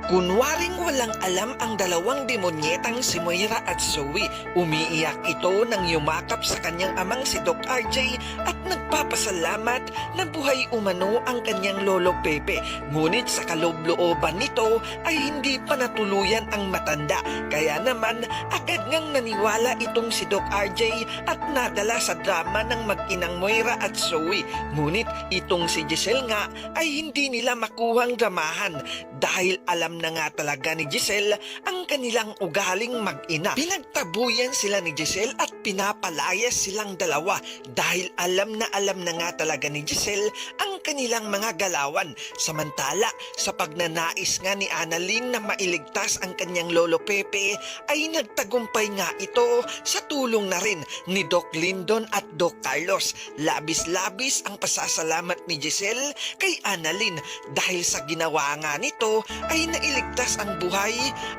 Kunwaring walang alam ang dalawang demonyetang si Moira at Zoe. Umiiyak ito nang yumakap sa kanyang amang si Doc RJ at nagpapasalamat na buhay umano ang kanyang lolo Pepe. Ngunit sa kaloob-looban nito ay hindi pa natuluyan ang matanda. Kaya naman agad ngang naniwala itong si Doc RJ at nadala sa drama ng mag-inang Moira at Zoe. Ngunit itong si Giselle nga ay hindi nila makuhang dramahan dahil alam na nga talaga ni Giselle ang kanilang ugaling mag-ina. Pinagtabuyan sila ni Giselle at pinapalayas silang dalawa dahil alam na nga talaga ni Giselle ang kanilang mga galawan. Samantala, sa pagnanais nga ni Annalyn na mailigtas ang kanyang lolo Pepe ay nagtagumpay nga ito sa tulong na rin ni Doc Lyndon at Doc Carlos. Labis-labis ang pasasalamat ni Giselle kay Annalyn dahil sa ginawa nga nito ay nailigtas ang buhay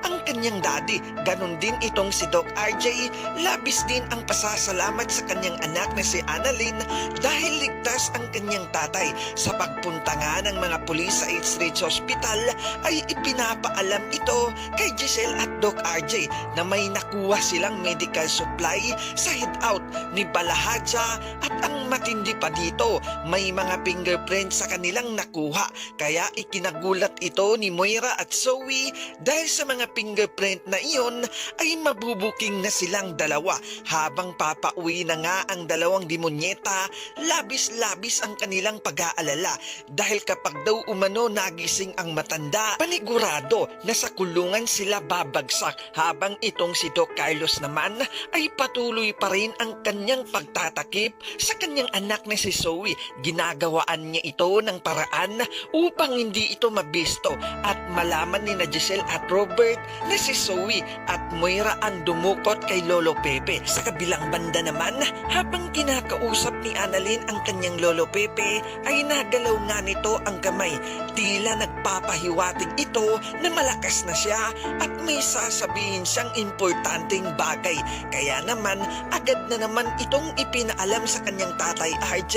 ang kanyang daddy. Ganon din itong si Doc RJ, labis din ang pasasalamat sa kanyang anak na si Annalyn dahil ligtas ang kanyang tatay. Sa pagpunta nga ng mga pulis sa H. Ridge Hospital ay ipinapaalam ito kay Giselle at Doc RJ na may nakuha silang medical supply sa hideout ni Balahadja at ang matindi pa dito, may mga fingerprint sa kanilang nakuha. Kaya ikinagulat ito ni Moira at Zoe dahil sa mga fingerprint na iyon ay mabubuking na silang dalawa. Habang papauwi na nga ang dalawang demonyeta, labis-labis ang kanilang pag-aalala dahil kapag daw umano nagising ang matanda, panigurado na sa kulungan sila babagsak, habang itong si Doc Carlos naman ay patuloy pa rin ang kanyang pagtatakip sa kanyang anak na si Zoe. Ginagawaan niya ito ng paraan upang hindi ito mabisto at malaman ni na Giselle at Robert na si Zoe at Moira ang dumukot kay Lolo Pepe. Sa kabilang banda naman, habang kinakausap ni Annalyn ang kanyang Lolo Pepe ay nagalaw nga nito ang kamay. Tila nagpapahiwatig ito na malakas na siya at may sasabihin siyang importanteng bagay. Kaya naman agad na naman itong ipinaalam sa kanyang tatay RJ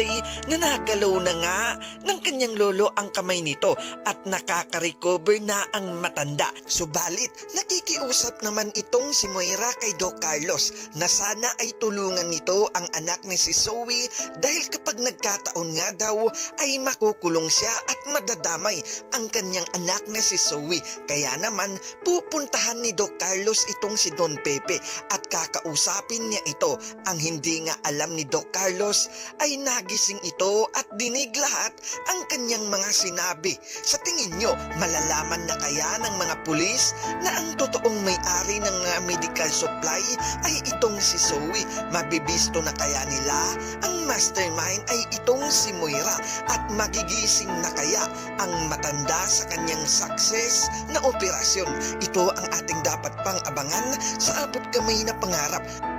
na nagalaw na nga ng kanyang lolo ang kamay nito at nakaka-recover na ang matanda. Subalit nakikiusap naman itong si Moira kay Doc Carlos na sana ay tulungan nito ang anak ni si Zoe dahil kapag nagkataon nga daw ay makukulong siya at madadamay ang kanyang anak na si Zoe. Kaya naman pupuntahan ni Doc Carlos itong si Don Pepe at kakausapin niya ito. Ang hindi nga alam ni Doc Carlos ay nagising ito at dinig lahat ang kanyang mga sinabi. Sa tingin nyo, malalaman na kaya ng mga pulis na ang totoong may-ari ng mga medical supply ay itong si Zoe? Mabibisto na kaya nila ang mastermind ay itong si Moira at magigising na kaya ang matanda sa kanyang success na operasyon? Ito ang ating dapat pang abangan sa abot kamay na pangarap.